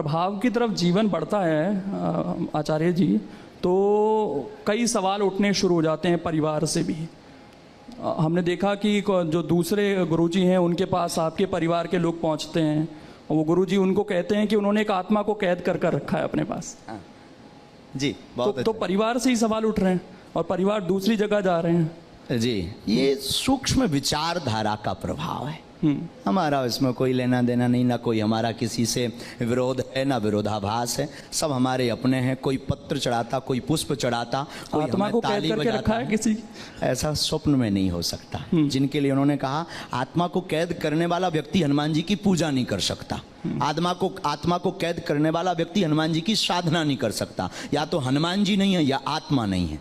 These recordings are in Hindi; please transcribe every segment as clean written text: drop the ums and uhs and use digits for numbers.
प्रभाव की तरफ जीवन बढ़ता है आचार्य जी, तो कई सवाल उठने शुरू हो जाते हैं परिवार से भी। हमने देखा कि जो दूसरे गुरुजी हैं उनके पास आपके परिवार के लोग पहुंचते हैं और वो गुरुजी उनको कहते हैं कि उन्होंने एक आत्मा को कैद कर कर रखा है अपने पास। जी बहुत तो परिवार से ही सवाल उठ रहे हैं और परिवार दूसरी जगह जा रहे हैं। जी, ये सूक्ष्म विचारधारा का प्रभाव है। हमारा इसमें कोई लेना देना नहीं, ना कोई हमारा किसी से विरोध है ना विरोधाभास है, सब हमारे अपने हैं। कोई पत्र चढ़ाता, कोई पुष्प चढ़ाता, कोई आत्मा को कैद करके रखा है किसी, ऐसा स्वप्न में नहीं हो सकता। जिनके लिए उन्होंने कहा आत्मा को कैद करने वाला व्यक्ति हनुमान जी की पूजा नहीं कर सकता, आत्मा को कैद करने वाला व्यक्ति हनुमान जी की साधना नहीं कर सकता। या तो हनुमान जी नहीं है या आत्मा नहीं है,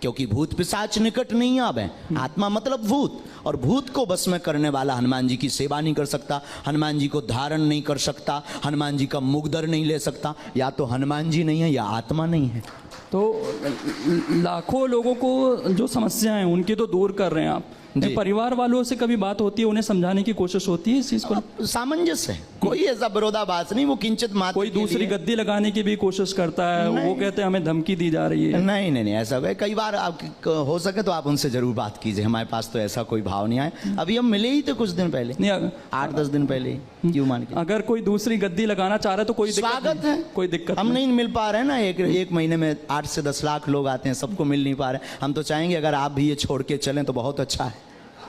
क्योंकि भूत पिशाच निकट नहीं आवे। आत्मा मतलब भूत, और भूत को बस में करने वाला हनुमान जी की सेवा नहीं कर सकता, हनुमान जी को धारण नहीं कर सकता, हनुमान जी का मुगदर नहीं ले सकता। या तो हनुमान जी नहीं है या आत्मा नहीं है। तो लाखों लोगों को जो समस्या है उनकी तो दूर कर रहे हैं आप। परिवार वालों से कभी बात होती है, उन्हें समझाने की कोशिश होती है इस चीज को? सामंजस्य है, कोई ऐसा विरोधाभास नहीं। वो किंचित मात्र कोई दूसरी गद्दी लगाने की भी कोशिश करता है, वो कहते हैं हमें धमकी दी जा रही है। नहीं नहीं नहीं, ऐसा है। कई बार आप हो सके तो आप उनसे जरूर बात कीजिए, हमारे पास तो ऐसा कोई भाव नहीं आया। अभी हम मिले ही थे कुछ दिन पहले, 8-10 दिन पहले, क्यों मान के। अगर कोई दूसरी गद्दी लगाना चाह रहा है तो कोई स्वागत है, कोई दिक्कत हम नहीं मिल पा रहे हैं ना, एक महीने में 8 से 10 लाख लोग आते हैं, सबको मिल नहीं पा रहे। हम तो चाहेंगे अगर आप भी ये छोड़ के चलें तो बहुत अच्छा है।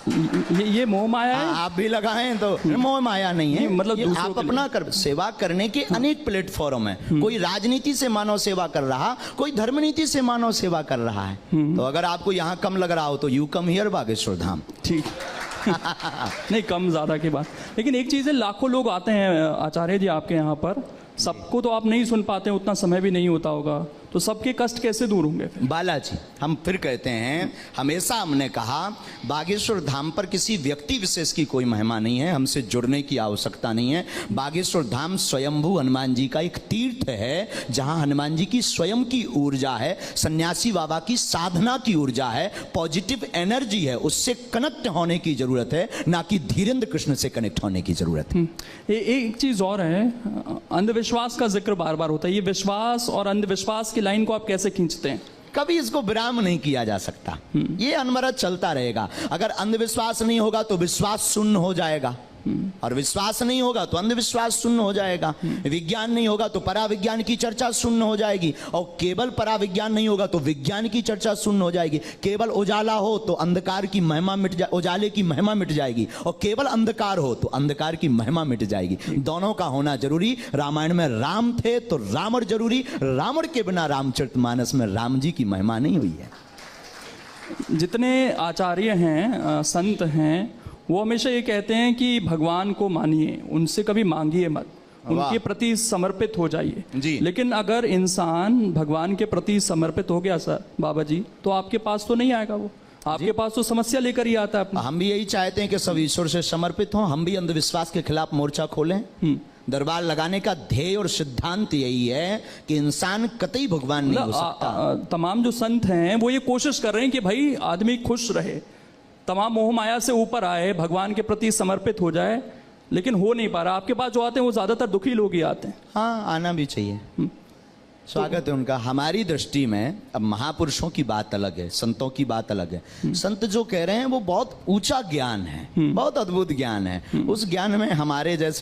ये मोह माया है। आप भी लगाएं तो मोह माया नहीं है, मतलब आप अपना सेवा करने के अनेक प्लेटफॉर्म है। कोई राजनीति से मानव सेवा कर रहा, कोई धर्म नीति से मानव सेवा कर रहा है। तो अगर आपको यहाँ कम लग रहा हो तो you come here Bageshwar Dham. ठीक नहीं, कम ज्यादा की बात, लेकिन एक चीज है, लाखों लोग आते हैं आचार्य जी आपके यहाँ पर, सबको तो आप नहीं सुन पाते, उतना समय भी नहीं होता होगा, तो सबके कष्ट कैसे दूर होंगे? बालाजी, हम फिर कहते हैं, हमेशा हमने कहा बागेश्वर धाम पर किसी व्यक्ति विशेष की कोई महिमा नहीं है, हमसे जुड़ने की आवश्यकता नहीं है। बागेश्वर धाम स्वयंभू हनुमान जी का एक तीर्थ है, जहां हनुमान जी की स्वयं की ऊर्जा है, सन्यासी बाबा की साधना की ऊर्जा है, पॉजिटिव एनर्जी है, उससे कनेक्ट होने की जरूरत है, ना कि धीरेन्द्र कृष्ण से कनेक्ट होने की जरूरत है। एक चीज और है, अंधविश्वास का जिक्र बार बार होता है, ये विश्वास और अंधविश्वास की लाइन को आप कैसे खींचते हैं? कभी इसको विराम नहीं किया जा सकता, ये अनवरत चलता रहेगा। अगर अंधविश्वास नहीं होगा तो विश्वास शून्य हो जाएगा, और विश्वास नहीं होगा तो अंधविश्वास शून्य हो जाएगा। विज्ञान नहीं होगा तो पराविज्ञान की चर्चा शून्य हो जाएगी, और केवल पराविज्ञान नहीं होगा तो विज्ञान की चर्चा शून्य हो जाएगी। केवल उजाला हो तो अंधकार की महिमा मिट जाए, उजाले की महिमा मिट जाएगी, और केवल अंधकार हो तो अंधकार की महिमा मिट जाएगी। दोनों का होना जरूरी। रामायण में राम थे तो रावण जरूरी, रावण के बिना रामचरितमानस में राम जी की महिमा नहीं हुई है। जितने आचार्य हैं, संत हैं, वो हमेशा ये कहते हैं कि भगवान को मानिए, उनसे कभी मांगिए मत, उनके प्रति समर्पित हो जाइए। लेकिन अगर इंसान भगवान के प्रति समर्पित हो गया सर बाबा जी, तो आपके पास तो नहीं आएगा, वो आपके पास तो समस्या लेकर ही आता है अपना। हम भी यही चाहते हैं कि सब ईश्वर से समर्पित हों, हम भी अंधविश्वास के खिलाफ मोर्चा खोलें। दरबार लगाने का ध्येय और सिद्धांत यही है कि इंसान कतई भगवान नहीं हो सकता। तमाम जो संत हैं वो ये कोशिश कर रहे हैं कि भाई आदमी खुश रहे, तमाम मोह माया से ऊपर आए, भगवान के प्रति समर्पित हो जाए, लेकिन हो नहीं पा रहा। आपके पास जो आते हैं वो ज्यादातर दुखी लोग ही आते हैं। हाँ, आना भी चाहिए, स्वागत है उनका। हमारी दृष्टि में अब महापुरुषों की बात अलग है, संतों की बात अलग है। संत जो कह रहे हैं वो बहुत ऊंचा ज्ञान है, बहुत अद्भुत ज्ञान है। उस ज्ञान में हमारे जैसे